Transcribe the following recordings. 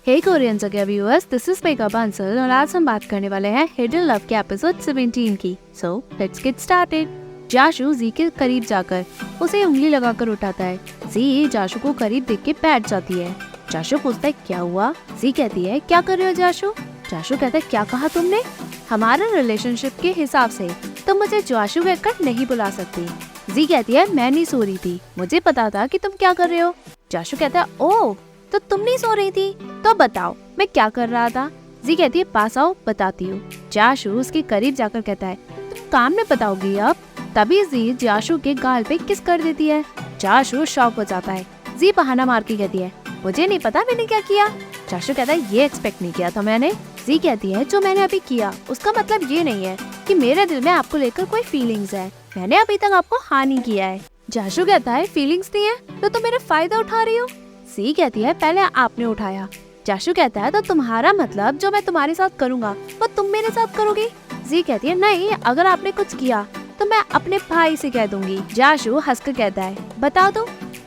हे Korean जगह viewers, this is mega Bansal और आज हम बात करने वाले हैं हिडन लव के एपिसोड 17 की। So let's get started. जाशु जी के करीब जाकर उसे उंगली लगाकर उठाता है। जी जाशु को करीब देख के बैठ जाती है। जाशु पूछता है क्या हुआ? जी कहती है क्या कर रहे हो जाशु? जाशु कहता है क्या कहा तुमने? हमारे रिलेशनशिप के हिसाब से तुम मुझे जाशु कहकर नहीं बुला सकती। जी कहती है मैं नहीं सो रही थी, मुझे पता था कि तुम क्या कर रहे हो। जाशु कहता है ओह तो तुम नहीं सो रही थी, तो बताओ मैं क्या कर रहा था। जी कहती है पास आओ बताती हूँ। जाशु उसके करीब जाकर कहता है तुम काम में बताओगी अब। तभी जी जाशु के गाल पे किस कर देती है। जाशु शॉक हो जाता है। जी बहाना मार के कहती है मुझे नहीं पता मैंने क्या किया। जाशु कहता है ये एक्सपेक्ट नहीं किया था मैंने। जी कहती है जो मैंने अभी किया उसका मतलब ये नहीं है कि मेरे दिल में आपको लेकर कोई फीलिंग्स है। मैंने अभी तक आपको हानि किया है। जाशु कहता है फीलिंग्स नहीं है तो तुम मेरा फायदा उठा रही हो। सी कहती है पहले आपने उठाया। जाशु कहता है तो तुम्हारा मतलब जो मैं तुम्हारे साथ करूँगा वो तुम मेरे साथ करोगी। जी कहती है नहीं, अगर आपने कुछ किया तो मैं अपने भाई से कह दूंगी। जाशु हंसकर कहता है बता दो,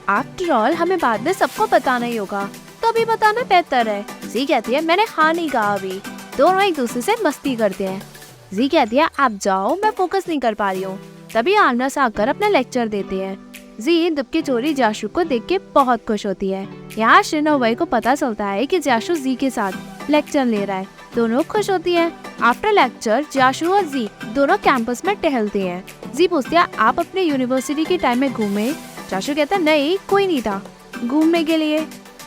आफ्टर ऑल हमें बाद में सबको बताना ही होगा तो अभी बताना बेहतर है। जी कहती है मैंने हाँ नहीं कहा, अभी दोनों एक दूसरे से मस्ती करते हैं। जी कहती है आप जाओ मैं फोकस नहीं कर पा रही हूँ। तभी आनस आकर अपना लेक्चर देते हैं। जी दुबकी चोरी जाशु को देख के बहुत खुश होती है। यहाँ शिन और वही को पता चलता है कि जाशु जी के साथ लेक्चर ले रहा है। दोनों खुश होती हैं। आफ्टर लेक्चर जाशु और जी दोनों कैंपस में टहलते हैं। जी पूछती है आप अपने यूनिवर्सिटी के टाइम में घूमे? जाशु कहता है नहीं कोई नहीं था घूमने के लिए।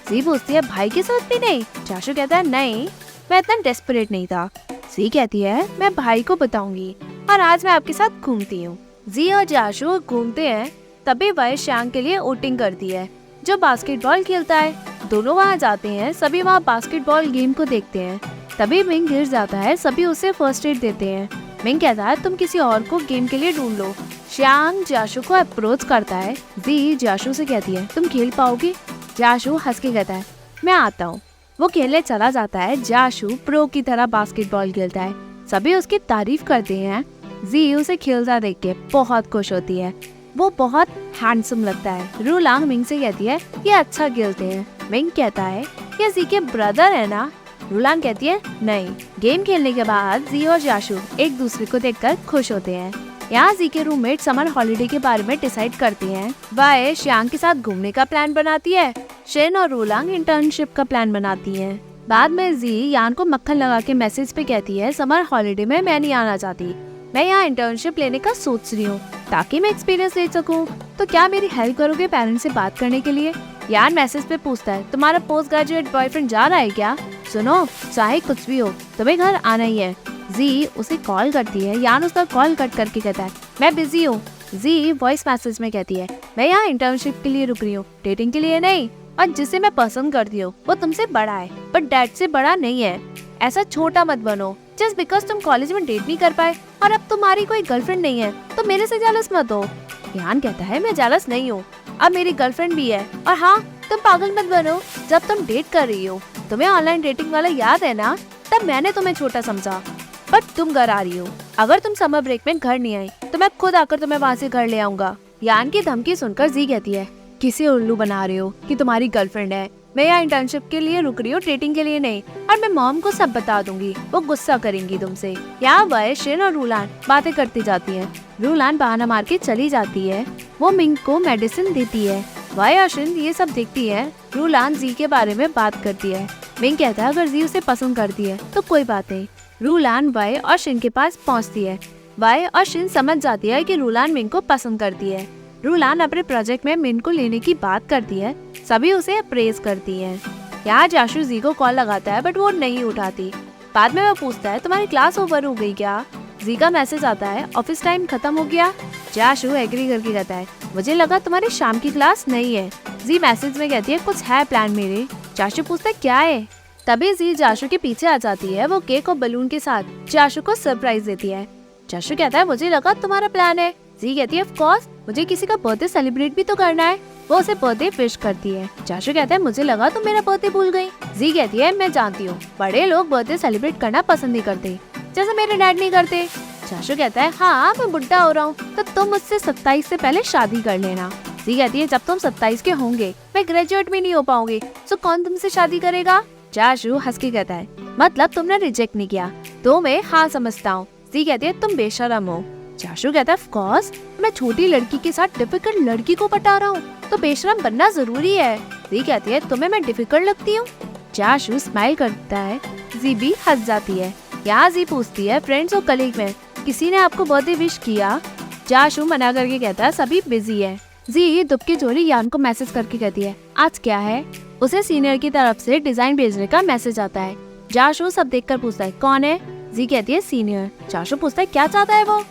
जी पूछती है भाई के साथ भी नहीं? जाशु कहता है नहीं, मैं इतना डेस्परेट नहीं था। जी कहती है मैं भाई को बताऊंगी और आज मैं आपके साथ घूमती हूँ। जी और जाशु घूमते हैं। तभी वह श्यांग के लिए वोटिंग करती है जो बास्केटबॉल खेलता है। दोनों वहाँ जाते हैं। सभी वहाँ बास्केटबॉल गेम को देखते हैं। तभी मिंग गिर जाता है। सभी उसे फर्स्ट एड देते हैं। मिंग कहता है तुम किसी और को गेम के लिए ढूंढ लो। श्यांग जाशु को अप्रोच करता है। जी जाशु से कहती है तुम खेल पाओगी? जाशु हंस के कहता है मैं आता हूँ। वो खेलने चला जाता है। जाशु प्रो की तरह बास्केटबॉल खेलता है। सभी उसकी तारीफ करते हैं। जी उसे खेलता देख के बहुत खुश होती है। वो बहुत हैंडसम लगता है। रूलांग मिंग से कहती है ये अच्छा खेलते हैं। मिंग कहता है ये जी के ब्रदर है ना? रूलांग कहती है नहीं। गेम खेलने के बाद जी और जाशु एक दूसरे को देखकर खुश होते हैं। यहाँ जी के रूममेट समर हॉलिडे के बारे में डिसाइड करती हैं। वह श्यांग के साथ घूमने का प्लान बनाती है। शेन और रूलांग इंटर्नशिप का प्लान बनाती हैं। बाद में जी यान को मक्खन लगा के मैसेज पे कहती है समर हॉलिडे में मैं नहीं आना चाहती, मैं यहाँ इंटर्नशिप लेने का सोच रही हूँ ताकि मैं एक्सपीरियंस ले सकूँ। तो क्या मेरी हेल्प करोगे पेरेंट्स से बात करने के लिए? यान मैसेज पे पूछता है तुम्हारा पोस्ट ग्रेजुएट बॉयफ्रेंड जा रहा है क्या? सुनो चाहे कुछ भी हो तुम्हें घर आना ही है। जी उसे कॉल करती है। यान उसका कॉल कट करके कहता है मैं बिजी हूँ। जी वॉइस मैसेज में कहती है मैं यहाँ इंटर्नशिप के लिए रुक रही हूँ, डेटिंग के लिए नहीं। और जिसे मैं पसंद करती हूँ वो तुमसे बड़ा है पर डैड से बड़ा नहीं है। ऐसा छोटा मत बनो जस्ट बिकॉज तुम कॉलेज में डेट नहीं कर पाए और अब तुम्हारी कोई गर्लफ्रेंड नहीं है तो मेरे से जेलस मत हो। यान कहता है मैं जेलस नहीं हूँ, अब मेरी गर्लफ्रेंड भी है। और हाँ तुम पागल मत बनो, जब तुम डेट कर रही हो तुम्हें ऑनलाइन डेटिंग वाला याद है ना? तब मैंने तुम्हें छोटा समझा बट तुम घर आ रही हो। अगर तुम समर ब्रेक में घर नहीं आई तो मैं खुद आकर तुम्हें वहाँ से घर ले आऊंगा। यान की धमकी सुनकर जी कहती है किसे उल्लू बना रहे हो कि तुम्हारी गर्लफ्रेंड है? मैं यहाँ इंटर्नशिप के लिए रुक रही हूँ, डेटिंग के लिए नहीं। और मैं मॉम को सब बता दूंगी, वो गुस्सा करेंगी तुमसे। यहाँ वह शिन और रूलान बातें करती जाती हैं। रूलान बहाना मार के चली जाती है। वो मिंग को मेडिसिन देती है। वह और शिन ये सब देखती है। रूलान जी के बारे में बात करती है। मिंग कहता है अगर जी उसे पसंद करती है तो कोई बात नहीं। रूलान वह और शिन के पास पहुँचती है। वह और शिन समझ जाती है कि रूलान मिंग को पसंद करती है। रूलान अपने प्रोजेक्ट में मिंग को लेने की बात करती है। सभी उसे अप्रेज करती हैं। यहाँ जाशु जी को कॉल लगाता है बट वो नहीं उठाती। बाद में वो पूछता है तुम्हारी क्लास ओवर हो गई क्या? जी का मैसेज आता है ऑफिस टाइम खत्म हो गया। जाशु एग्री करके कहता है मुझे लगा तुम्हारी शाम की क्लास नहीं है। जी मैसेज में कहती है कुछ है प्लान मेरे। जाशु पूछता है क्या है? तभी जी जाशु के पीछे आ जाती है। वो केक और बलून के साथ जाशु को सरप्राइज देती है। जाशु कहता है मुझे लगा तुम्हारा प्लान है। जी कहती है ऑफ कोर्स, मुझे किसी का बर्थडे सेलिब्रेट भी तो करना है। वो उसे बर्थडे विश करती है। जाशु कहता है मुझे लगा तुम मेरा बर्थडे भूल गई। जी कहती है मैं जानती हूँ बड़े लोग बर्थडे सेलिब्रेट करना पसंद नहीं करते जैसे मेरे डैड नहीं करते। जाशु कहता है हाँ मैं बुढ़ा हो रहा हूँ तो तुम मुझसे 27 से पहले शादी कर लेना। जी कहती है जब तुम 27 के होंगे मैं ग्रेजुएट भी नहीं हो पाऊंगी तो कौन तुमसे शादी करेगा? जाशु हंस के कहता है, मतलब तुमने रिजेक्ट नहीं किया, तो मैं हाँ समझता हूँ। जी कहती है, तुम बेशरम हो। जाशु कहता है, ऑफ कोर्स, मैं छोटी लड़की के साथ डिफिकल्ट लड़की को पटा रहा हूँ, तो बेशरम बनना जरूरी है। जी कहती है, तुम्हें मैं डिफिकल्ट लगती हूँ? जाशु स्माइल करता है। जी भी हंस जाती है। यहाँ जी पूछती है, फ्रेंड्स और कलीग में किसी ने आपको बर्थडे विश किया? जाशु मना करके कहता है, सभी बिजी है। जी दुबकी जोरी यान को मैसेज करके कहती है, आज क्या है? उसे सीनियर की तरफ से डिजाइन भेजने का मैसेज आता है। जाशु सब देखकर पूछता है, कौन है? जी कहती है, सीनियर। जाशु पूछता है, क्या चाहता है वो?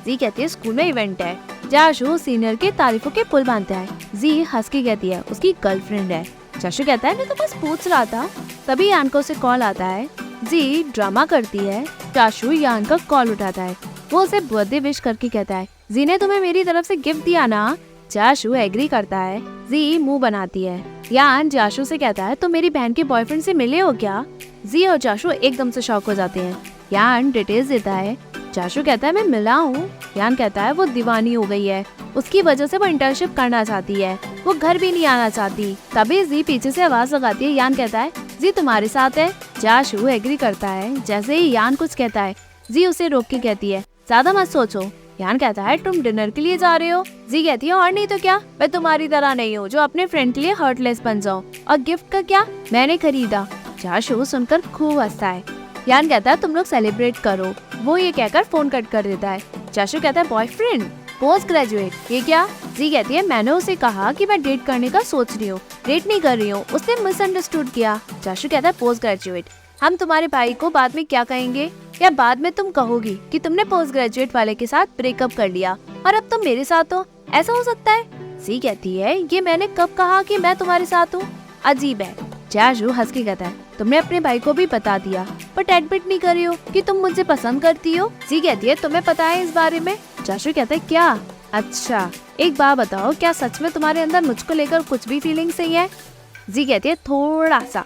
जी कहती है, स्कूल में इवेंट है। जाशु सीनियर के तारीफों के पुल बांधता है। जी हंस के कहती है, उसकी गर्लफ्रेंड है। जाशु कहता है, मैं तो बस पूछ रहा था। तभी यान को उसे कॉल आता है। जी ड्रामा करती है। जाशु यान का कॉल उठाता है। वो उसे बर्थडे विश करके कहता है, जी ने तुम्हें मेरी तरफ से गिफ्ट दिया ना? जाशु एग्री करता है। जी मुंह बनाती है। यान जाशु से कहता है, तुम मेरी बहन के बॉयफ्रेंड से मिले हो क्या? जी और जाशु एकदम से शॉक हो जाते हैं। यान डिटेल्स देता है। जाशु कहता है, मैं मिला हूँ। यान कहता है, वो दीवानी हो गई है, उसकी वजह से वो इंटर्नशिप करना चाहती है, वो घर भी नहीं आना चाहती। तभी जी पीछे से आवाज लगाती है। यान कहता है, जी तुम्हारे साथ है? जाशु एग्री करता है। जैसे ही यान कुछ कहता है, जी उसे रोक के कहती है, ज्यादा मत सोचो। यान कहता है, तुम डिनर के लिए जा रहे हो? जी कहती है, और नहीं तो क्या, मैं तुम्हारी तरह नहीं हूँ जो अपने फ्रेंड के लिए हर्टलेस बन जाओ। और गिफ्ट का क्या, मैंने खरीदा। जाशु सुनकर खूब हंसता है। यान कहता है, तुम लोग सेलिब्रेट करो। वो ये कहकर फोन कट कर देता है। जाशु कहता है, बॉयफ्रेंड? पोस्ट ग्रेजुएट, ये क्या? जी कहती है, मैंने उसे कहा कि मैं डेट करने का सोच रही हूँ, डेट नहीं कर रही हूँ, उसने मिसअंडरस्टूड किया। जाशु कहता है, पोस्ट ग्रेजुएट, हम तुम्हारे भाई को बाद में क्या कहेंगे, या बाद में तुम कहोगी कि तुमने पोस्ट ग्रेजुएट वाले के साथ ब्रेकअप कर लिया और अब तुम मेरे साथ हो, ऐसा हो सकता है? जी कहती है, ये मैंने कब कहा कि मैं तुम्हारे साथ हूँ? अजीब है। जाशु हंस के कहता है, तुमने अपने भाई को भी बता दिया, बट एडमिट नहीं कर रही हो कि तुम मुझे पसंद करती हो। जी कहती है, तुम्हें पता है इस बारे में? जाशु कहता है, क्या? अच्छा, एक बात बताओ, क्या सच में तुम्हारे अंदर मुझको लेकर कुछ भी फीलिंग्स नहीं है? जी कहती है, थोड़ा सा।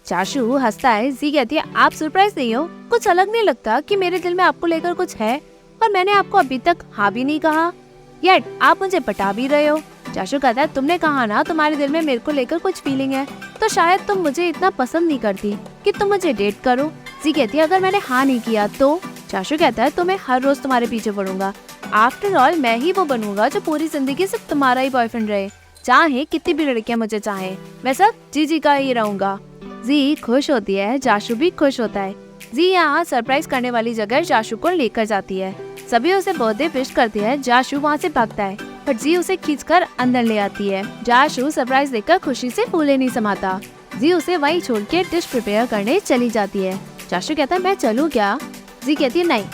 जाशु हंसता है। जी कहती है, आप सरप्राइज नहीं हो? कुछ अलग नहीं लगता कि मेरे दिल में आपको लेकर कुछ है और मैंने आपको अभी तक हाँ भी नहीं कहा, येट आप मुझे पटा भी रहे हो। जाशु कहता है, तुमने कहा ना तुम्हारे दिल में मेरे को लेकर कुछ फीलिंग है, तो शायद तुम मुझे इतना पसंद नहीं करती कि तुम मुझे डेट करो। जी कहती है, अगर मैंने हाँ नहीं किया तो? जाशु कहता है, तो मैं हर रोज तुम्हारे पीछे पड़ूंगा। आफ्टर ऑल मैं ही वो बनूंगा जो पूरी जिंदगी सिर्फ तुम्हारा ही बॉयफ्रेंड रहे, चाहे कितनी भी लड़कियां मुझे चाहे, मैं सब जी का ही रहूंगा। जी खुश होती है। जाशु भी खुश होता है। जी यहाँ सरप्राइज करने वाली जगह जाशु को लेकर जाती है। सभी उसे बर्थडे विश करती है। जाशु वहाँ से भागता है, पर जी उसे खींचकर अंदर ले आती है। जाशु सरप्राइज देखकर खुशी से फूले नहीं समाता। जी उसे वहीं छोड़ के डिश प्रिपेयर करने चली जाती है। जाशु कहता है, मैं चलूँ क्या? जी कहती है, नहीं,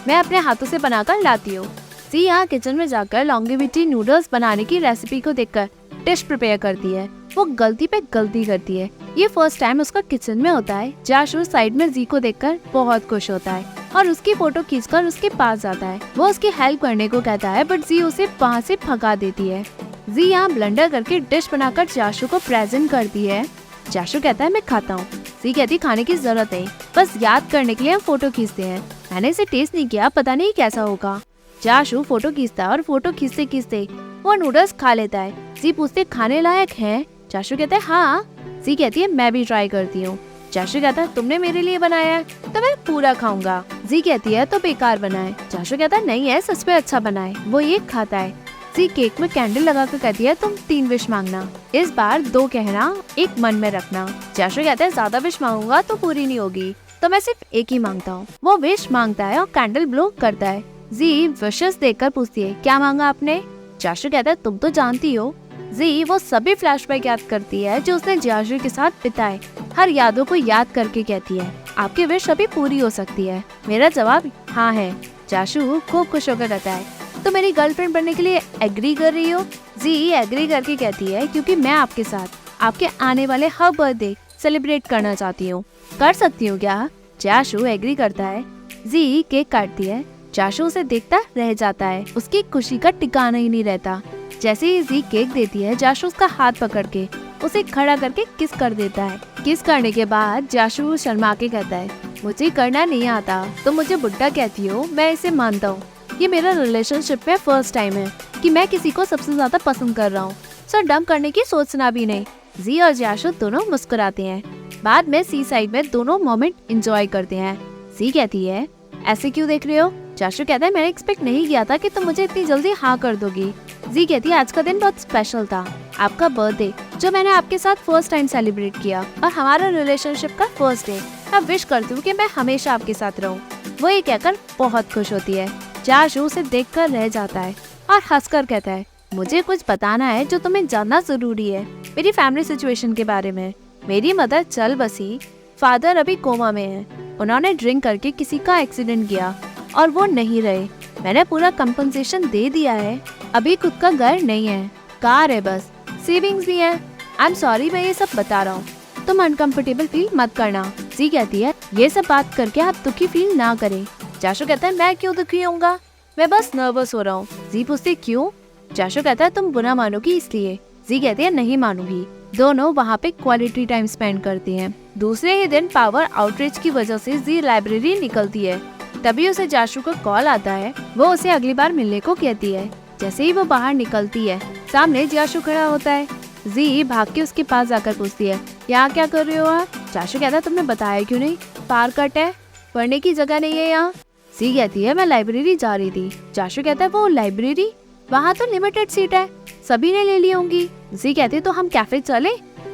मैं अपने हाथों से बनाकर लाती हूँ। जी यहाँ किचन में जाकर लॉन्गेविटी नूडल्स बनाने की रेसिपी को देखकर डिश प्रिपेयर करती है। वो गलती पे गलती करती है। ये फर्स्ट टाइम उसका किचन में होता है। जाशु साइड में जी को देखकर बहुत खुश होता है और उसकी फोटो खींचकर उसके पास जाता है। वो उसकी हेल्प करने को कहता है, बट जी उसे वहाँ से भगा देती है। जी यहाँ ब्लेंडर करके डिश बनाकर जाशु को प्रेजेंट करती है। जाशु कहता है, मैं खाता हूँ। जी कहती, खाने की जरूरत नहीं, बस याद करने के लिए हम फोटो खींचते हैं, मैंने इसे टेस्ट नहीं किया, पता नहीं कैसा होगा। जाशु फोटो खींचता है और फोटो खींचते खींचते वो नूडल्स खा लेता है। जी पूछते, खाने लायक है? जाशु कहता है, हाँ। जी कहती है, मैं भी ट्राई करती हूँ। जाशु कहता है, तुमने मेरे लिए बनाया है तो मैं पूरा खाऊंगा। जी कहती है, तो बेकार बना है। जाशु कहता है, नहीं है, सच में अच्छा बना है। वो ये खाता है। जी केक में कैंडल लगा कर कहती है, तुम 3 विश मांगना, इस बार 2 कहना, 1 मन में रखना। जाशु कहता है, ज्यादा विश मांगूंगा तो पूरी नहीं होगी, तो मैं सिर्फ 1 ही मांगता हूँ। वो विश मांगता है और कैंडल ब्लो करता है। जी विशेस देखकर पूछती है, क्या मांगा आपने? जाशु कहता है, तुम तो जानती हो। जी वो सभी फ्लैशबैक याद करती है जो उसने जाशु के साथ बिताए। हर यादों को याद करके कहती है, आपकी विश अभी पूरी हो सकती है। मेरा जवाब हाँ है। जाशु खूब खुश होकर कहता है, तो मेरी गर्लफ्रेंड बनने के लिए एग्री कर रही हो? जी एग्री करके कहती है, क्योंकि मैं आपके साथ आपके आने वाले हर बर्थडे सेलिब्रेट करना चाहती हूँ। कर सकती हूँ क्या? जाशु एग्री करता है। जी केक काटती है। जाशु उसे देखता रह जाता है। उसकी खुशी का ठिकाना ही नहीं रहता। जैसे ही जी केक देती है, जाशु उसका हाथ पकड़ के उसे खड़ा करके किस कर देता है। किस करने के बाद जाशु शर्मा के कहता है, मुझे करना नहीं आता तो मुझे बुड्ढा कहती हो, मैं इसे मानता हूँ। ये मेरा रिलेशनशिप में फर्स्ट टाइम है कि मैं किसी को सबसे ज्यादा पसंद कर रहा हूँ, सो डंप करने की सोचना भी नहीं। जी और जाशु दोनों मुस्कुराते हैं। बाद में सी साइड में दोनों मोमेंट एंजॉय करते हैं। जी कहती है ऐसे क्यों देख रहे हो? जाशु कहता है मैंने एक्सपेक्ट नहीं किया था कि तुम मुझे इतनी जल्दी हाँ कर दोगी। जी कहती है आज का दिन बहुत स्पेशल था, आपका बर्थडे जो मैंने आपके साथ फर्स्ट टाइम सेलिब्रेट किया और हमारा रिलेशनशिप का फर्स्ट डे। मैं विश करती हूँ कि मैं हमेशा आपके साथ रहूँ। वो ये कहकर बहुत खुश होती है। जाशु उसे देखकर रह जाता है और हंसकर कहता है मुझे कुछ बताना है जो तुम्हें जानना जरूरी है, मेरी फैमिली सिचुएशन के बारे में। मेरी मदर चल बसी, फादर अभी कोमा में है। उन्होंने ड्रिंक करके किसी का एक्सीडेंट किया और वो नहीं रहे। मैंने पूरा कंपनसेशन दे दिया है। अभी खुद का घर नहीं है, कार है बस, सेविंग्स भी है। आई एम सॉरी मैं ये सब बता रहा हूँ, तुम अनकंफर्टेबल फील मत करना। जी कहती है ये सब बात करके आप दुखी फील ना करें। जाशु कहता है मैं क्यों दुखी होऊंगा, मैं बस नर्वस हो रहा हूँ। जी पूछती क्यों? जाशु कहता है तुम बुरा मानोगी इसलिए। जी कहती है नहीं मानूंगी। दोनों वहाँ पे क्वालिटी टाइम स्पेंड करती हैं। दूसरे ही दिन पावर आउटरीच की वजह से जी लाइब्रेरी निकलती है। तभी उसे जाशु का कॉल आता है। वो उसे अगली बार मिलने को कहती है। जैसे ही वो बाहर निकलती है सामने जाशु खड़ा होता है। जी भाग के उसके पास जाकर पूछती है यहाँ क्या कर रहे हो आप? जाशु कहता है तुमने बताया क्यों नहीं? पार कट है, पढ़ने की जगह नहीं है यहाँ। जी कहती है मैं लाइब्रेरी जा रही थी। जाशु कहता है वो लाइब्रेरी, वहाँ तो लिमिटेड सीट है, सभी ने ले ली होंगी। जी कहती है तो हम कैफे चले?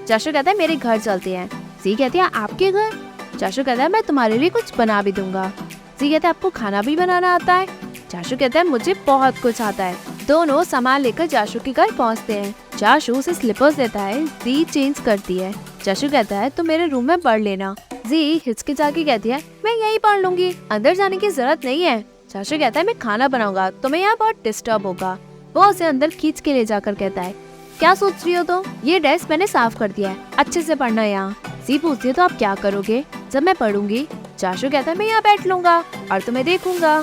जाशु कहता है मेरे घर चलते हैं। जी कहती है आपके घर? जाशु कहता है मैं तुम्हारे लिए कुछ बना भी दूंगा। जी कहते हैं आपको खाना भी बनाना आता है? जाशु कहता है मुझे बहुत कुछ आता है। दोनों सामान लेकर जाशु के घर पहुंचते हैं। जाशु उसे स्लीपर्स देता है। जी चेंज करती है। जाशु कहता है तो मेरे रूम में पढ़ लेना। जी हिचकिचा के कहती है मैं यहीं पढ़ लूंगी, अंदर जाने की जरूरत नहीं है। जाशु कहता है मैं खाना बनाऊंगा, तुम्हें यहाँ बहुत डिस्टर्ब होगा। वो उसे अंदर खींच के ले जाकर कहता है क्या सोच रही हो तुम? ये डेस्क मैंने साफ कर दिया है, अच्छे से पढ़ना यहाँ। जी पूछती है तो आप क्या करोगे जब मैं पढ़ूंगी? जाशु कहता है मैं यहाँ बैठ लूंगा और तुम्हें देखूंगा।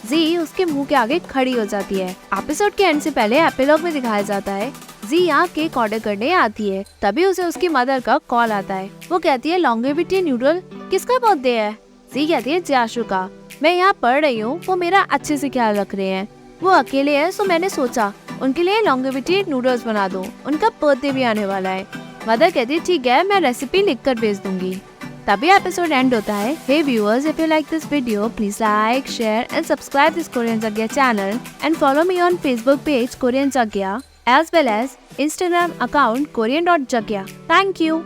जी उसके मुंह के आगे खड़ी हो जाती है। एपिसोड के एंड से पहले एपिलॉग में दिखाया जाता है जी यहाँ केक ऑर्डर करने आती है। तभी उसे उसकी मदर का कॉल आता है। वो कहती है लॉन्गेविटी नूडल किसका बर्थडे है? जी कहती है जाशु का। मैं यहाँ पढ़ रही हूँ, वो मेरा अच्छे से ख्याल रख रहे हैं। वो अकेले हैं सो मैंने सोचा उनके लिए लॉन्गेविटी नूडल्स बना दूं, उनका बर्थडे भी आने वाला है। मदर कहती है ठीक है मैं रेसिपी लिख कर भेज दूंगी। तभी एपिसोड एंड होता है। Hey viewers, if you like this video please like, share and subscribe this Korean जग्या channel and follow me on Facebook page Korean Jagya as well as Instagram account korean.jagya. Thank you.